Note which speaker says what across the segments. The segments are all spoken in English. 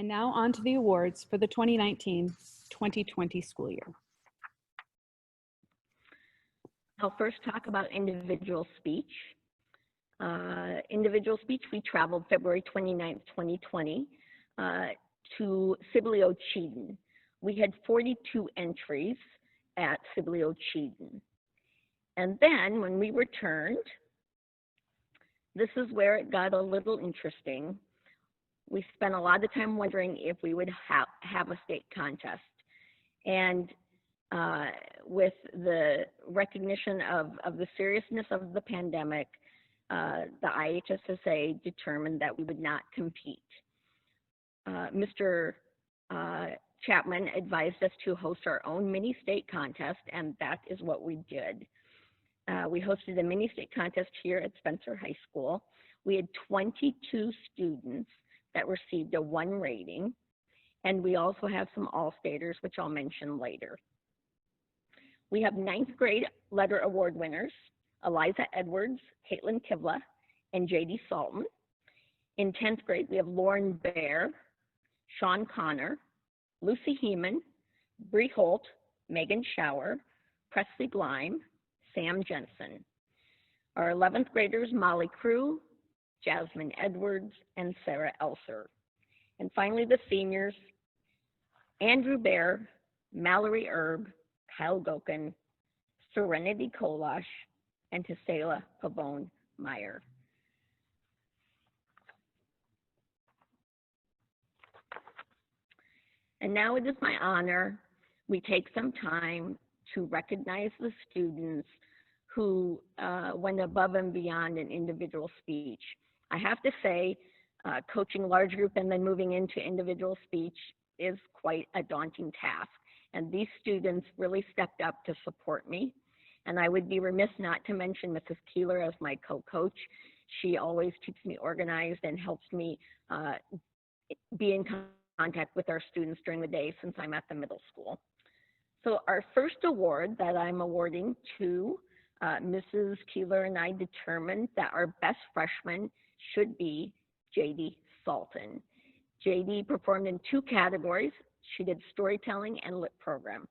Speaker 1: And now on to the awards for the 2019-2020 school year.
Speaker 2: I'll first talk about individual speech. Individual speech, we traveled February 29th, 2020 to Siblio Cheaton. We had 42 entries at Siblio Cheaton. And then when we returned, this is where it got a little interesting. We spent a lot of time wondering if we would have a state contest. And with the recognition of the seriousness of the pandemic, the IHSSA determined that we would not compete. Mr. Chapman advised us to host our own mini state contest, and that is what we did. We hosted a mini state contest here at Spencer High School. We had 22 students that received a 1 rating, and we also have some All-Staters, which I'll mention later. We have 9th grade letter award winners, Eliza Edwards, Caitlin Kivla, and JD Salton. In 10th grade, we have Lauren Bear, Sean Connor, Lucy Heeman, Bree Holt, Megan Shower, Presley Gleim, Sam Jensen. Our 11th graders, Molly Crew, Jasmine Edwards, and Sarah Elser. And finally, the seniors, Andrew Bear, Mallory Erb, Kyle Gokin, Serenity Kolash, and Tesela Pavone Meyer. And now it is my honor, we take some time to recognize the students who went above and beyond in individual speech. I have to say, coaching large group and then moving into individual speech is quite a daunting task. And these students really stepped up to support me. And I would be remiss not to mention Mrs. Keeler as my co-coach. She always keeps me organized and helps me be in contact with our students during the day since I'm at the middle school. So our first award that I'm awarding to Mrs. Keeler and I determined that our best freshman should be JD Salton. JD performed in 2 categories. She did storytelling and lit program.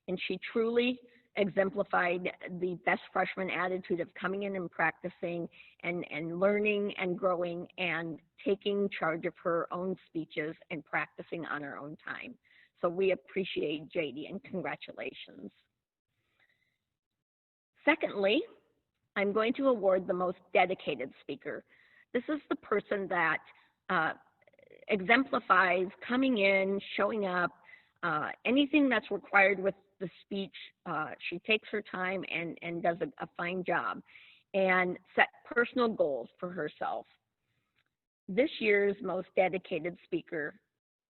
Speaker 2: And she truly exemplified the best freshman attitude of coming in and practicing and learning and growing and taking charge of her own speeches and practicing on her own time. So we appreciate JD and congratulations. Secondly, I'm going to award the most dedicated speaker. This is the person that exemplifies coming in, showing up, anything that's required with the speech. She takes her time and does a fine job and set personal goals for herself. This year's most dedicated speaker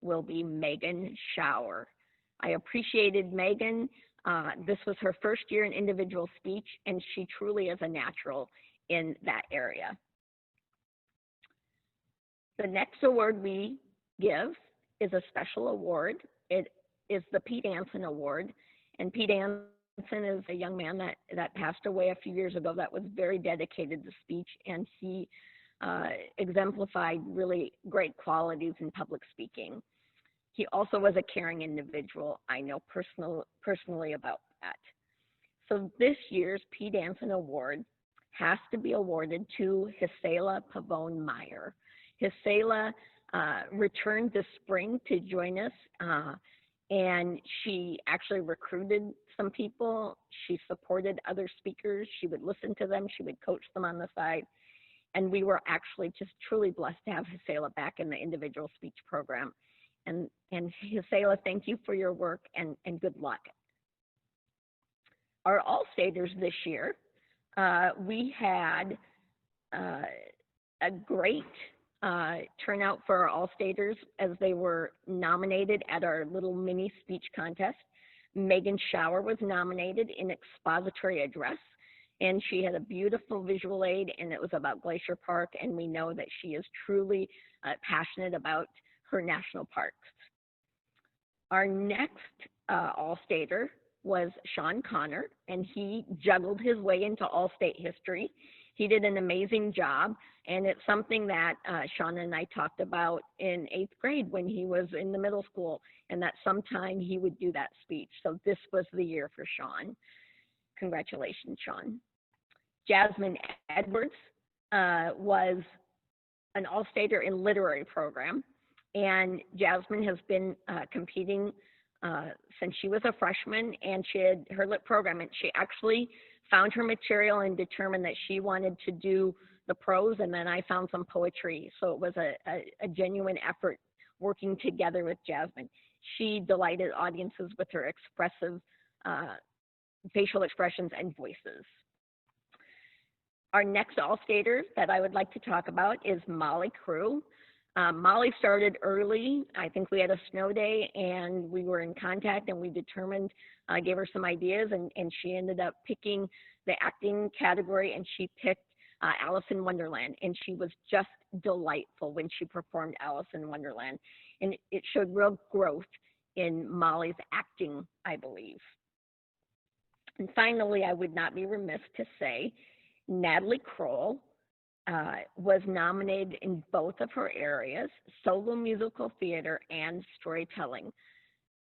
Speaker 2: will be Megan Shower. I appreciated Megan. This was her first year in individual speech, and she truly is a natural in that area. The next award we give is a special award. It is the Pete Anson Award, and Pete Anson is a young man that passed away a few years ago that was very dedicated to speech, and he exemplified really great qualities in public speaking. He also was a caring individual. I know personally about that. So this year's Pete Anson Award has to be awarded to Tesela Pavone Meyer. Tesela returned this spring to join us, and she actually recruited some people. She supported other speakers. She would listen to them. She would coach them on the side. And we were actually just truly blessed to have Tesela back in the individual speech program. And Tesela, thank you for your work and good luck. Our All-Staters this year, we had a great turnout for our All-Staters as they were nominated at our little mini speech contest. Megan Shower was nominated in expository address, and she had a beautiful visual aid, and it was about Glacier Park, and we know that she is truly passionate about her national parks. Our next All-Stater was Sean Connor, and he juggled his way into All-State history. He did an amazing job, and it's something that Sean and I talked about in 8th grade when he was in the middle school, and that sometime he would do that speech. So this was the year for Sean. Congratulations, Sean. Jasmine Edwards was an All-Stater in literary program, and Jasmine has been competing since she was a freshman, and she had her lit program, and she actually found her material and determined that she wanted to do the prose, and then I found some poetry. So it was a genuine effort working together with Jasmine. She delighted audiences with her expressive facial expressions and voices. Our next All-Stater that I would like to talk about is Molly Kroll. Molly started early. I think we had a snow day and we were in contact, and we determined, gave her some ideas, and she ended up picking the acting category, and she picked Alice in Wonderland, and she was just delightful when she performed Alice in Wonderland. And it showed real growth in Molly's acting, I believe. And finally, I would not be remiss to say Natalie Kroll was nominated in both of her areas, solo musical theater and storytelling.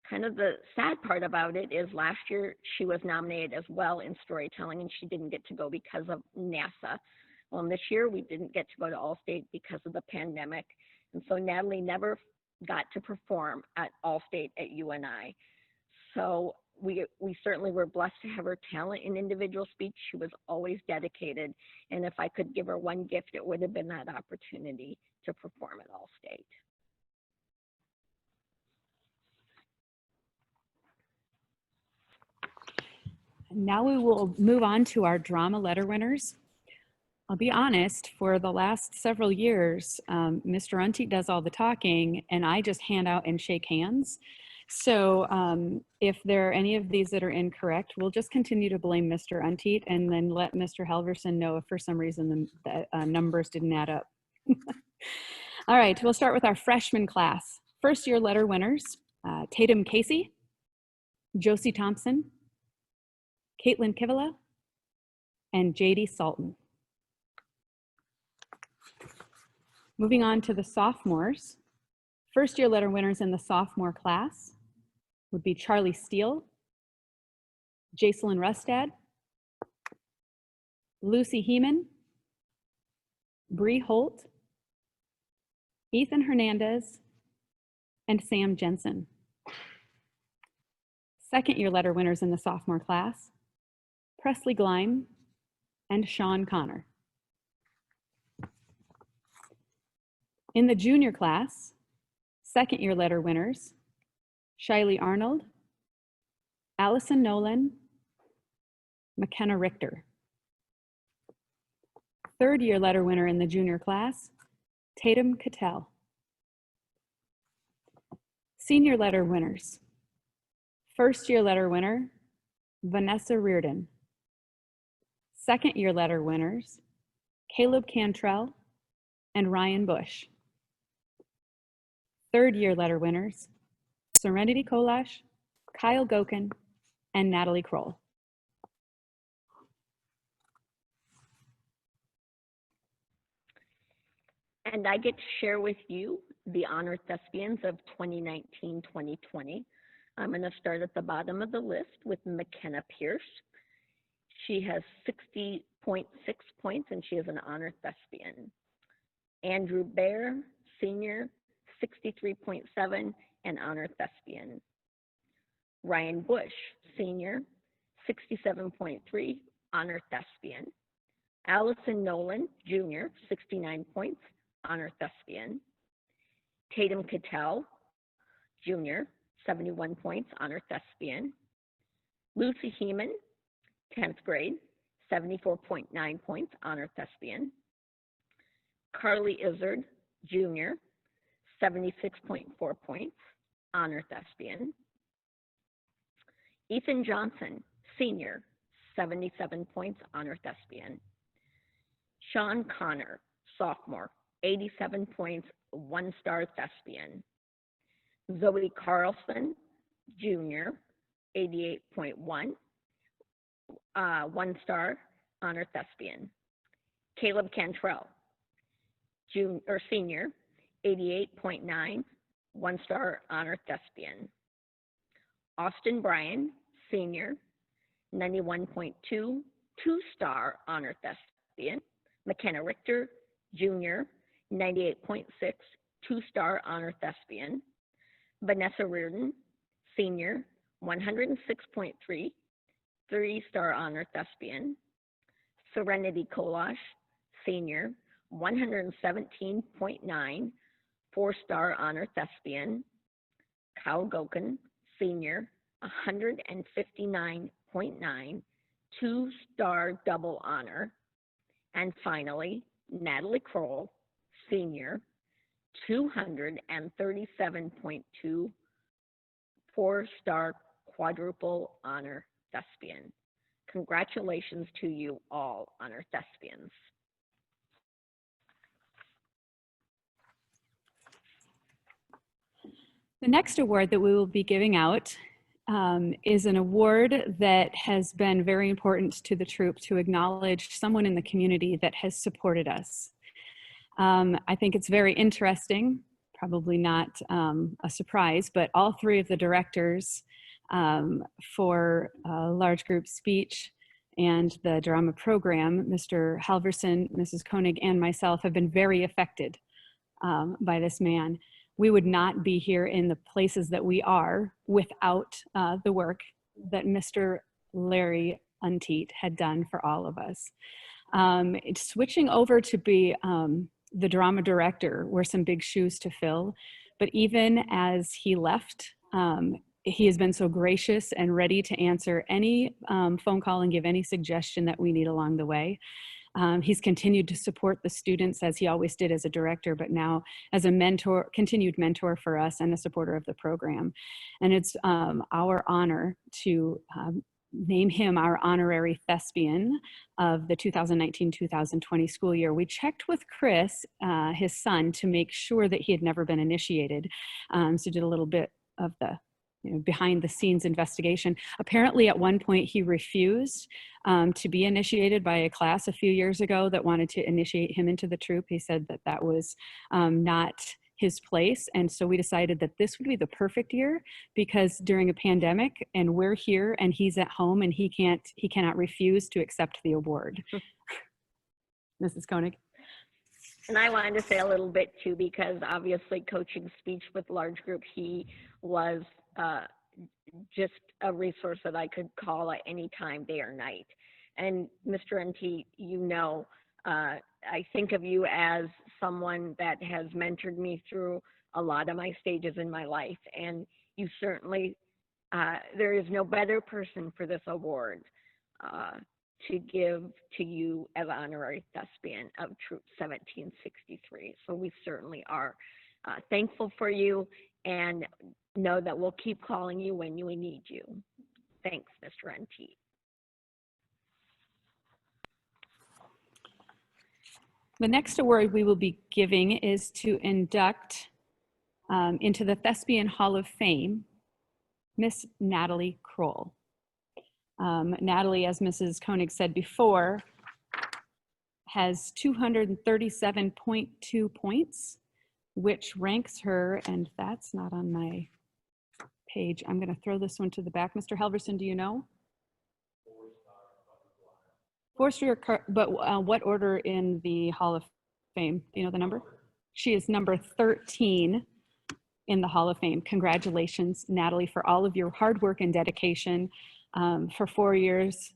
Speaker 2: Kind of the sad part about it is last year she was nominated as well in storytelling, and she didn't get to go because of NASA. Well, this year we didn't get to go to All-State because of the pandemic, and so Natalie never got to perform at All-State at UNI. So we certainly were blessed to have her talent in individual speech. She was always dedicated, and if I could give her one gift, it would have been that opportunity to perform at All-State.
Speaker 1: Now we will move on to our drama letter winners. I'll be honest, for the last several years, Mr. Untiet does all the talking and I just hand out and shake hands. So if there are any of these that are incorrect, we'll just continue to blame Mr. Untiet and then let Mr. Halverson know if for some reason the numbers didn't add up. All right, we'll start with our freshman class. First year letter winners, Tatum Casey, Josie Thompson, Caitlin Kivala, and JD Salton. Moving on to the sophomores. First year letter winners in the sophomore class would be Charlie Steele, Jacelyn Rustad, Lucy Heeman, Bree Holt, Ethan Hernandez, and Sam Jensen. Second year letter winners in the sophomore class, Presley Gleim and Sean Connor. In the junior class, second year letter winners, Shiley Arnold, Allison Nolan, McKenna Richter. Third year letter winner in the junior class, Tatum Cattell. Senior letter winners, first year letter winner, Vanessa Reardon. Second year letter winners, Caleb Cantrell and Ryan Bush. Third year letter winners, Serenity Kolash, Kyle Gokin, and Natalie Kroll.
Speaker 2: And I get to share with you the Honorary Thespians of 2019-2020. I'm going to start at the bottom of the list with McKenna Pierce. She has 60.6 points, and she is an Honor Thespian. Andrew Baer, Senior, 63.7, and Honor Thespian. Ryan Bush, Senior, 67.3, Honor Thespian. Allison Nolan, Junior, 69 points, Honor Thespian. Tatum Cattell, Junior, 71 points, Honor Thespian. Lucy Heeman, 10th grade, 74.9 points, Honor Thespian. Carly Izzard, Junior, 76.4 points, Honor Thespian. Ethan Johnson, Senior, 77 points, Honor Thespian. Sean Connor, Sophomore, 87 points, 1-star Thespian. Zoe Carlson, Junior, 88.1, 1-star honor thespian. Caleb Cantrell, senior, 88.9, 1-star honor thespian. Austin Bryan, senior, 91.2, 2-star honor thespian. McKenna Richter, junior, 98.6, 2-star honor thespian. Vanessa Reardon, senior, 106.3, 3-star honor thespian. Serenity Kolash, senior, 117.9, 4-star honor thespian. Kyle Gokin, senior, 159.9, 2-star double honor. And finally, Natalie Kroll, senior, 237.2, 4-star quadruple honor thespian. Congratulations to you all, honor thespians.
Speaker 1: The next award that we will be giving out is an award that has been very important to the troupe to acknowledge someone in the community that has supported us. I think it's very interesting, probably not a surprise, but all three of the directors for large group speech and the drama program, Mr. Halverson, Mrs. Koenig, and myself have been very affected by this man. We would not be here in the places that we are without the work that Mr. Larry Unteat had done for all of us. Switching over to be the drama director were some big shoes to fill, but even as he left, he has been so gracious and ready to answer any phone call and give any suggestion that we need along the way. He's continued to support the students as he always did as a director, but now as a mentor, continued mentor for us and a supporter of the program. And it's our honor to name him our Honorary Thespian of the 2019-2020 school year. We checked with Chris, his son, to make sure that he had never been initiated. So did a little bit of the behind the scenes investigation. Apparently at one point he refused to be initiated by a class a few years ago that wanted to initiate him into the troupe. He said that that was not his place. And so we decided that this would be the perfect year because during a pandemic and we're here and he's at home and he cannot refuse to accept the award. Mrs. Koenig.
Speaker 2: And I wanted to say a little bit too, because obviously coaching speech with large groups, he was just a resource that I could call at any time, day or night. And Mr. Unteat, I think of you as someone that has mentored me through a lot of my stages in my life. And you certainly, there is no better person for this award to give to you as Honorary Thespian of Troop 1763. So we certainly are thankful for you and know that we'll keep calling you when we need you. Thanks, Mr. Unteat.
Speaker 1: The next award we will be giving is to induct into the Thespian Hall of Fame, Miss Natalie Kroll. Natalie, as Mrs. Koenig said before, has 237.2 points, which ranks her, and that's not on my page. I'm going to throw this one to the back. Mr. Halverson, do you know? 4-star, but what order in the Hall of Fame? Do you know the number? She is number 13 in the Hall of Fame. Congratulations, Natalie, for all of your hard work and dedication for 4 years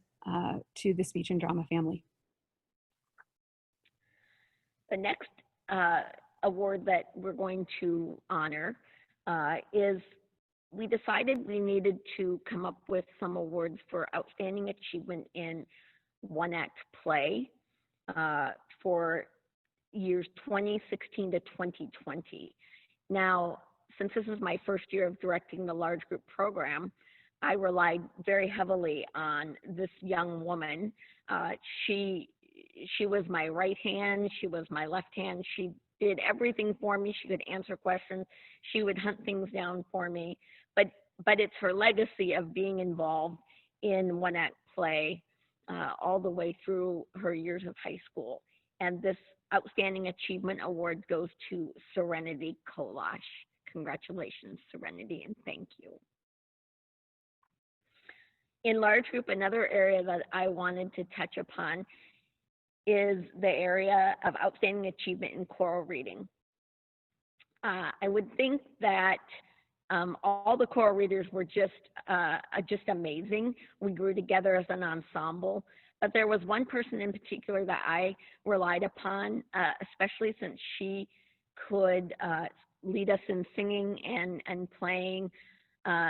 Speaker 1: to the speech and drama family.
Speaker 2: The next award that we're going to honor is, we decided we needed to come up with some awards for outstanding achievement in one-act play for years 2016 to 2020. Now, since this is my first year of directing the large group program, I relied very heavily on this young woman. She was my right hand, she was my left hand, she did everything for me. She could answer questions, she would hunt things down for me. But but it's her legacy of being involved in one act play all the way through her years of high school. And this Outstanding Achievement Award goes to Serenity Kroll. Congratulations, Serenity, and thank you. In large group, another area that I wanted to touch upon is the area of outstanding achievement in choral reading. I would think that all the choral readers were just amazing. We grew together as an ensemble, but there was one person in particular that I relied upon, especially since she could lead us in singing and playing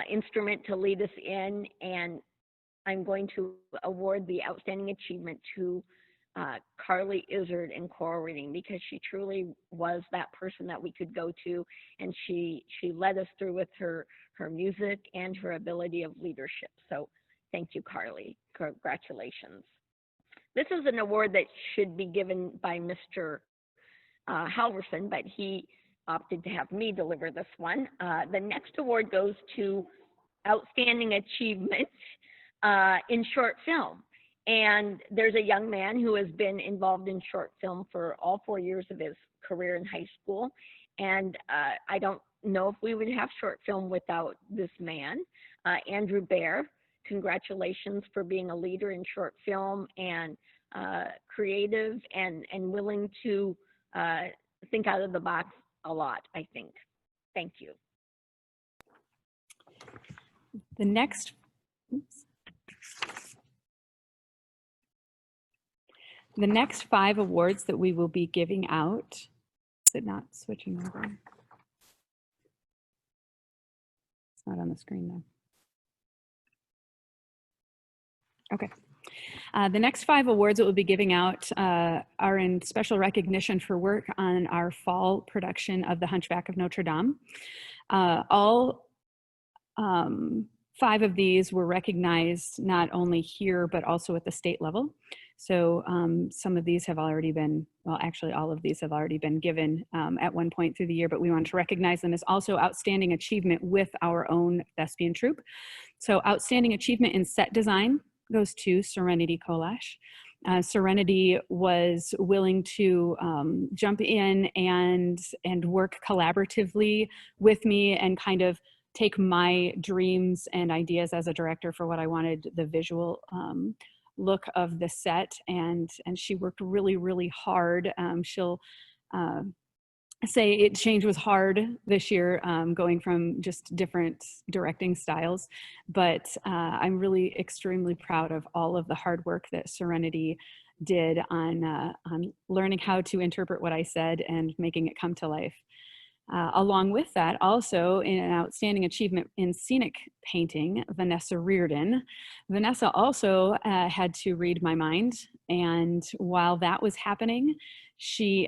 Speaker 2: instrument to lead us in. And I'm going to award the Outstanding Achievement to Carly Izzard in choral reading, because she truly was that person that we could go to, and she led us through with her music and her ability of leadership. So thank you, Carly. Congratulations. This is an award that should be given by Mr. Halverson, but he opted to have me deliver this one. The next award goes to Outstanding Achievement in short film. And there's a young man who has been involved in short film for all 4 years of his career in high school. And I don't know if we would have short film without this man, Andrew Bear. Congratulations for being a leader in short film and creative and willing to think out of the box a lot, I think. Thank you.
Speaker 1: The next, oops. The next 5 awards that we will be giving out, is it not switching over? It's not on the screen though. Okay. The next 5 awards that we'll be giving out are in special recognition for work on our fall production of The Hunchback of Notre Dame. All 5 of these were recognized not only here, but also at the state level. So some of these have already been, well, actually all of these have already been given at one point through the year, but we want to recognize them as also outstanding achievement with our own thespian troupe. So outstanding achievement in set design goes to Serenity Kroll. Serenity was willing to jump in and work collaboratively with me and kind of take my dreams and ideas as a director for what I wanted the visual look of the set, and she worked really, really hard. She'll say change was hard this year, going from just different directing styles, but I'm really extremely proud of all of the hard work that Serenity did on learning how to interpret what I said and making it come to life. Along with that, also in an outstanding achievement in scenic painting, Vanessa Reardon. Vanessa also had to read my mind, and while that was happening, she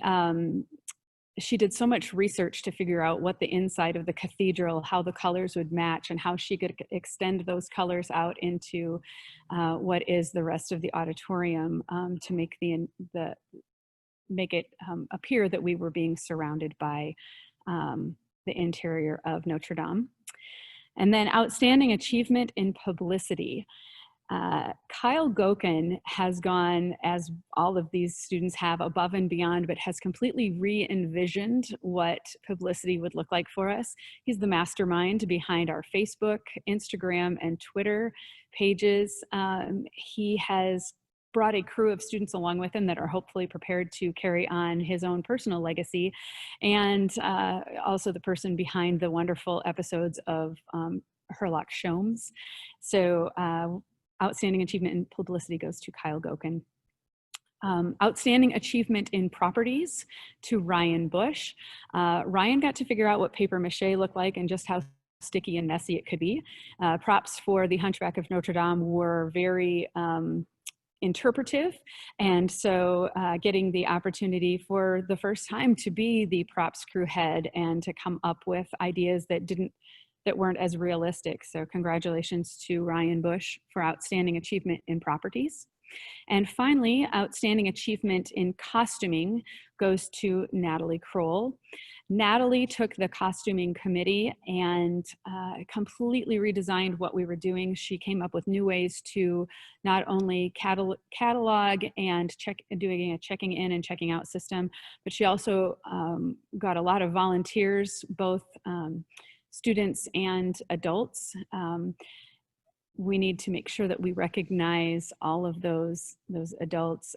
Speaker 1: did so much research to figure out what the inside of the cathedral, how the colors would match, and how she could extend those colors out into what is the rest of the auditorium to make it appear that we were being surrounded by the interior of Notre Dame. And then outstanding achievement in publicity. Kyle Gokin has gone, as all of these students have, above and beyond, but has completely re-envisioned what publicity would look like for us. He's the mastermind behind our Facebook, Instagram, and Twitter pages. He has brought a crew of students along with him that are hopefully prepared to carry on his own personal legacy, and also the person behind the wonderful episodes of Herlock Sholmes. So outstanding achievement in publicity goes to Kyle Gokin. Outstanding achievement in properties to Ryan Bush. Ryan got to figure out what paper mache looked like and just how sticky and messy it could be. Props for the Hunchback of Notre Dame were very interpretive, and so getting the opportunity for the first time to be the props crew head and to come up with ideas that weren't as realistic. So congratulations to Ryan Bush for outstanding achievement in properties. And finally, outstanding achievement in costuming goes to Natalie Kroll. Natalie took the costuming committee and completely redesigned what we were doing. She came up with new ways to not only catalog and doing a checking in and checking out system, but she also got a lot of volunteers, both students and adults. We need to make sure that we recognize all of those adults.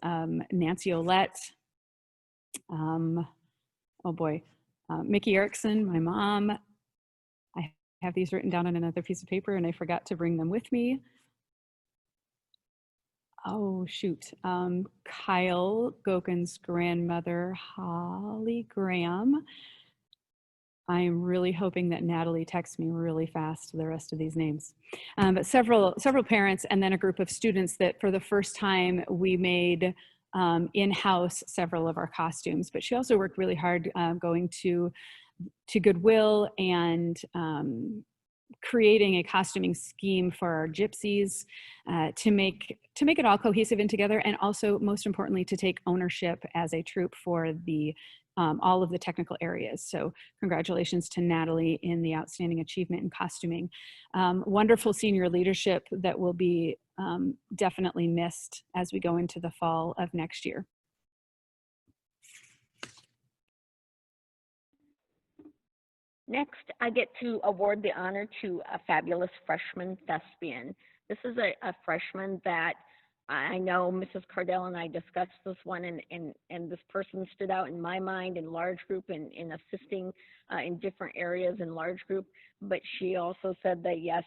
Speaker 1: Nancy Olette, oh boy, Mickey Erickson, my mom. I have these written down on another piece of paper and I forgot to bring them with me. Oh shoot, Kyle Goken's grandmother, Holly Graham. I am really hoping that Natalie texts me really fast the rest of these names. But several parents and then a group of students that for the first time we made in-house several of our costumes. But she also worked really hard going to Goodwill and creating a costuming scheme for our gypsies to make it all cohesive and together, and also most importantly to take ownership as a troupe for the all of the technical areas. So congratulations to Natalie in the outstanding achievement in costuming. Wonderful senior leadership that will be definitely missed as we go into the fall of next year.
Speaker 2: Next, I get to award the honor to a fabulous freshman thespian. This is a freshman that I know Mrs. Cardell and I discussed this one, and this person stood out in my mind in large group and in assisting in different areas in large group. But she also said that yes,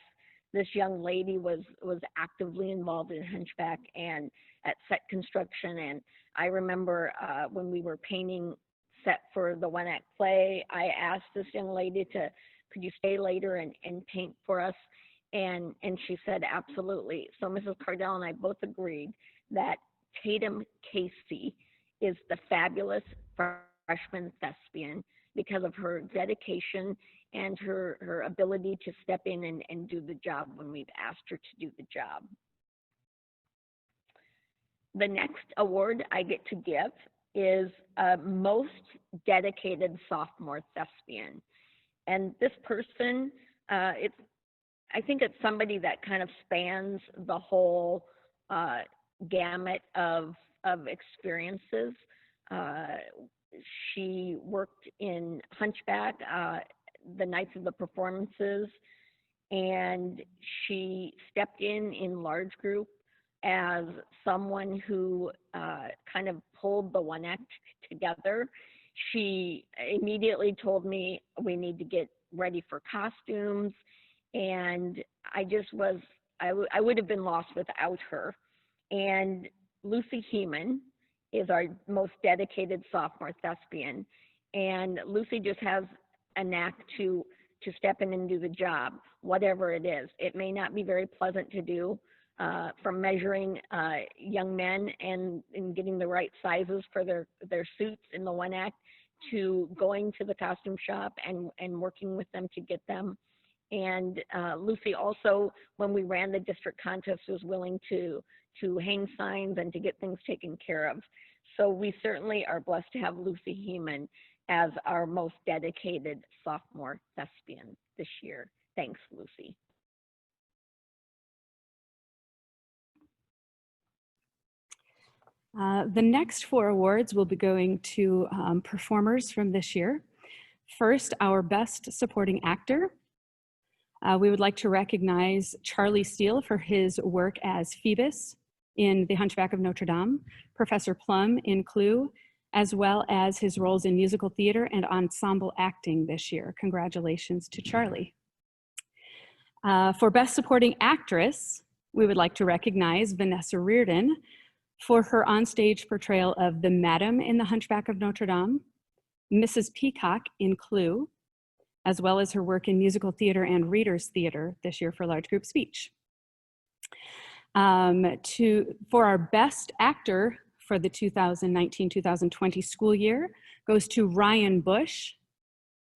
Speaker 2: this young lady was actively involved in Hunchback and at set construction. And I remember when we were painting set for the one-act play, I asked this young lady could you stay later and paint for us? And she said, absolutely. So Mrs. Cardell and I both agreed that Tatum Casey is the fabulous freshman thespian because of her dedication and her ability to step in and do the job when we've asked her to do the job. The next award I get to give is most dedicated sophomore thespian. And this person, I think it's somebody that kind of spans the whole gamut of experiences. She worked in Hunchback the nights of the performances, and she stepped in large group as someone who kind of pulled the one act together. She immediately told me we need to get ready for costumes, and I just was, I would have been lost without her. And Lucy Heeman is our most dedicated sophomore thespian, and Lucy just has a knack to step in and do the job, whatever it is. It may not be very pleasant to do, from measuring young men and getting the right sizes for their suits in the one act, to going to the costume shop and working with them to get them. And Lucy also, when we ran the district contest, was willing to hang signs and to get things taken care of. So we certainly are blessed to have Lucy Heeman as our most dedicated sophomore thespian this year. Thanks, Lucy.
Speaker 1: The next 4 awards will be going to performers from this year. First, our Best Supporting Actor. We would like to recognize Charlie Steele for his work as Phoebus in The Hunchback of Notre Dame, Professor Plum in Clue, as well as his roles in musical theater and ensemble acting this year. Congratulations to Charlie. For Best Supporting Actress, we would like to recognize Vanessa Reardon for her onstage portrayal of the Madam in The Hunchback of Notre Dame, Mrs. Peacock in Clue, as well as her work in musical theater and readers theater this year for large group speech. For our Best Actor for the 2019-2020 school year goes to Ryan Bush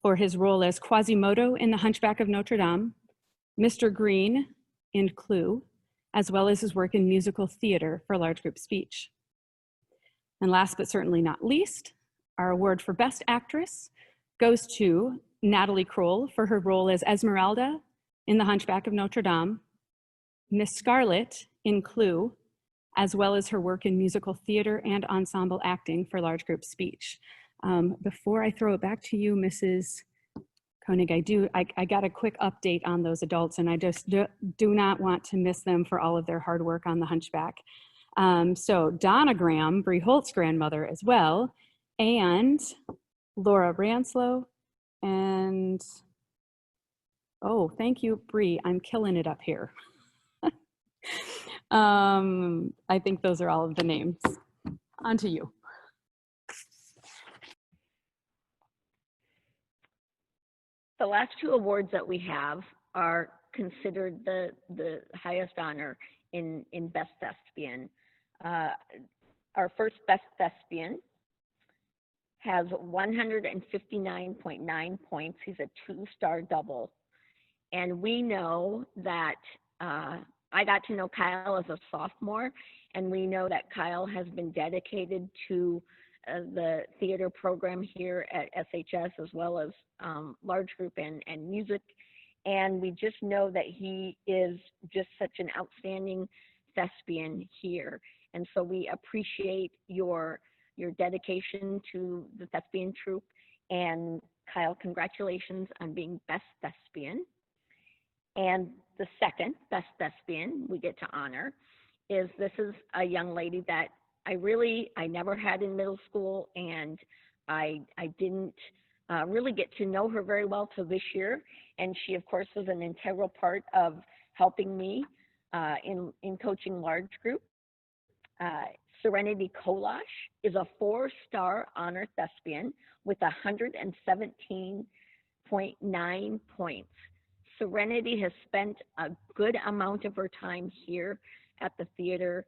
Speaker 1: for his role as Quasimodo in The Hunchback of Notre Dame, Mr. Green in Clue, as well as his work in musical theater for large group speech. And last but certainly not least, our award for Best Actress goes to Natalie Kroll for her role as Esmeralda in The Hunchback of Notre Dame, Miss Scarlett in Clue, as well as her work in musical theater and ensemble acting for large group speech. Before I throw it back to you, Mrs. Koenig, I got a quick update on those adults, and I just do not want to miss them for all of their hard work on The Hunchback. So Donna Graham, Bree Holt's grandmother as well, and Laura Ranslow, and oh, thank you, Bree. I'm killing it up here. I think those are all of the names. On to you.
Speaker 2: The last two awards that we have are considered the highest honor in Best Thespian. Our first Best Thespian has 159.9 points. He's a 2-star double. And we know that I got to know Kyle as a sophomore, and we know that Kyle has been dedicated to the theater program here at SHS, as well as large group and music. And we just know that he is just such an outstanding thespian here. And so we appreciate your dedication to the thespian troupe. And Kyle, congratulations on being Best Thespian. And the second Best Thespian we get to honor is, this is a young lady that I never had in middle school, and I didn't really get to know her very well till this year. And she, of course, was an integral part of helping me in coaching large group. Serenity Kolash is a 4-star honor thespian with 117.9 points. Serenity has spent a good amount of her time here at the theater,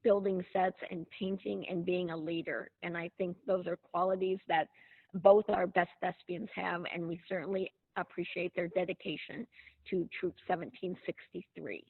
Speaker 2: building sets and painting and being a leader. And I think those are qualities that both our Best Thespians have, and we certainly appreciate their dedication to Troop 1763.